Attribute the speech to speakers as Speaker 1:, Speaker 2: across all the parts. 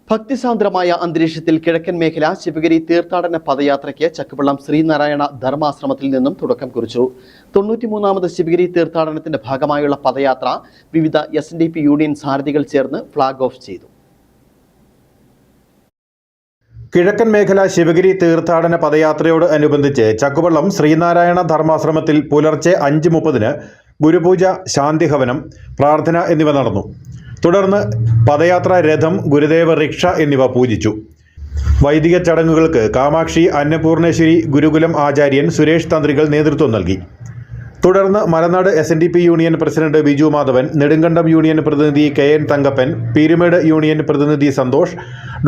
Speaker 1: ഭക്തിസാന്ദ്രമായ അന്തരീക്ഷത്തിൽ കിഴക്കൻ മേഖല ശിവഗിരി തീർത്ഥാടന പദയാത്രയ്ക്ക് ചക്കുവള്ളം ശ്രീനാരായണ ധർമാശ്രമത്തിൽ നിന്നും തുടക്കം കുറിച്ചു. 93ാമത് ശിവഗിരി തീർത്ഥാടനത്തിന്റെ ഭാഗമായുള്ള പദയാത്ര വിവിധ SNDP യൂണിയൻ സാരഥികൾ ചേർന്ന് ഫ്ളാഗ് ഓഫ് ചെയ്തു.
Speaker 2: കിഴക്കൻ മേഖല ശിവഗിരി തീർത്ഥാടന പദയാത്രയോട് അനുബന്ധിച്ച് ചക്കുവള്ളം ശ്രീനാരായണ ധർമാശ്രമത്തിൽ പുലർച്ചെ 5:30 ഗുരുപൂജ, ശാന്തിഹവനം, പ്രാർത്ഥന എന്നിവ നടന്നു. തുടർന്ന് പദയാത്ര രഥം, ഗുരുദേവ റിക്ഷ എന്നിവ പൂജിച്ചു. വൈദിക ചടങ്ങുകൾക്ക് കാമാക്ഷി അന്നപൂർണേശ്വരി ഗുരുകുലം ആചാര്യൻ സുരേഷ് തന്ത്രികൾ നേതൃത്വം നൽകി. തുടർന്ന് മലനാട് SNDP union president Biju Madhavan, Nedumkandam union പ്രതിനിധി KN തങ്കപ്പൻ, പീരുമേട് യൂണിയൻ പ്രതിനിധി സന്തോഷ്,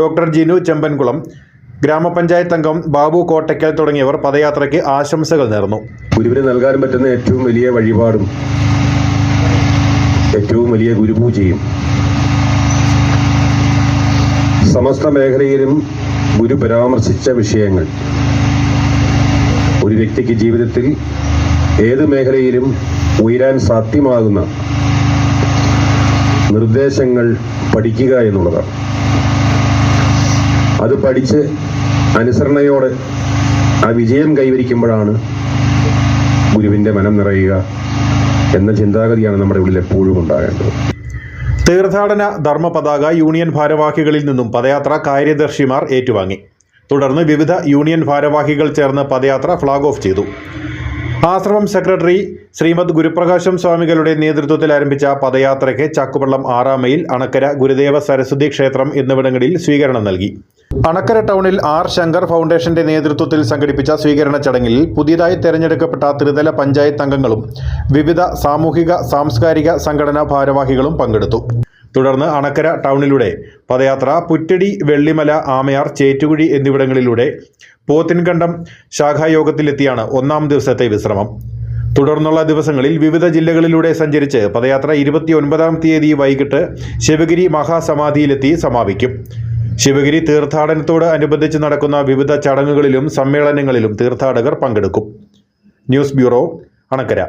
Speaker 2: ഡോക്ടർ ജിനു ചെമ്പൻകുളം, ഗ്രാമപഞ്ചായത്ത് അംഗം ബാബു കോട്ടയ്ക്കൽ തുടങ്ങിയവർ പദയാത്രയ്ക്ക് ആശംസകൾ നേർന്നു.
Speaker 3: ഗുരുവിന് നൽകാൻ പറ്റുന്ന ഏറ്റവും വലിയ വഴിപാടും ഏറ്റവും വലിയ ഗുരുപൂജയും സമസ്ത മേഖലയിലും ഗുരു പരാമർശിച്ച വിഷയങ്ങൾ ഒരു വ്യക്തിക്ക് ജീവിതത്തിൽ ഏത് മേഖലയിലും ഉയരാൻ സാധ്യമാകുന്ന നിർദ്ദേശങ്ങൾ പഠിക്കുക എന്നുള്ളതാണ്. അത് പഠിച്ച് അനുസരണയോടെ ആ വിജയം കൈവരിക്കുമ്പോഴാണ് ഗുരുവിൻ്റെ മനം നിറയുക എന്ന ചിന്താഗതിയാണ് നമ്മുടെ ഉള്ളിൽ എപ്പോഴും ഉണ്ടാകേണ്ടത്.
Speaker 2: തീർത്ഥാടന ധർമ്മപതാക യൂണിയൻ ഭാരവാഹികളിൽ നിന്നും പദയാത്ര കാര്യദർശിമാർ ഏറ്റുവാങ്ങി. തുടർന്ന് വിവിധ യൂണിയൻ ഭാരവാഹികൾ ചേർന്ന് പദയാത്ര ഫ്ളാഗ് ഓഫ് ചെയ്തു. ആശ്രമം സെക്രട്ടറി ശ്രീമദ് ഗുരുപ്രകാശം സ്വാമികളുടെ നേതൃത്വത്തിൽ ആരംഭിച്ച പദയാത്രയ്ക്ക് ചക്കുവള്ളം 6 മൈൽ, അണക്കര ഗുരുദേവ സരസ്വതി ക്ഷേത്രം എന്നിവിടങ്ങളിൽ സ്വീകരണം നൽകി. അണക്കര ടൗണിൽ ശങ്കർ ഫൗണ്ടേഷന്റെ നേതൃത്വത്തിൽ സംഘടിപ്പിച്ച സ്വീകരണ ചടങ്ങിൽ പുതിയതായി തെരഞ്ഞെടുക്കപ്പെട്ട ത്രിതല പഞ്ചായത്ത് അംഗങ്ങളും വിവിധ സാമൂഹിക സാംസ്കാരിക സംഘടനാ ഭാരവാഹികളും പങ്കെടുത്തു. തുടർന്ന് അണക്കര ടൗണിലൂടെ പദയാത്ര പുറ്റടി, വെള്ളിമല, ആമയാർ, ചേറ്റുകുഴി എന്നിവിടങ്ങളിലൂടെ പോത്തിൻകണ്ടം ശാഖായോഗത്തിലെത്തിയാണ് 1ാം ദിവസത്തെ വിശ്രമം. തുടർന്നുള്ള ദിവസങ്ങളിൽ വിവിധ ജില്ലകളിലൂടെ സഞ്ചരിച്ച് പദയാത്ര 29ാം തീയതി വൈകിട്ട് ശിവഗിരി മഹാസമാധിയിലെത്തി സമാപിക്കും. ശിവഗിരി തീർത്ഥാടനത്തോട് അനുബന്ധിച്ച് നടക്കുന്ന വിവിധ ചടങ്ങുകളിലും സമ്മേളനങ്ങളിലും തീർത്ഥാടകർ പങ്കെടുക്കും. News bureau, Anakkara.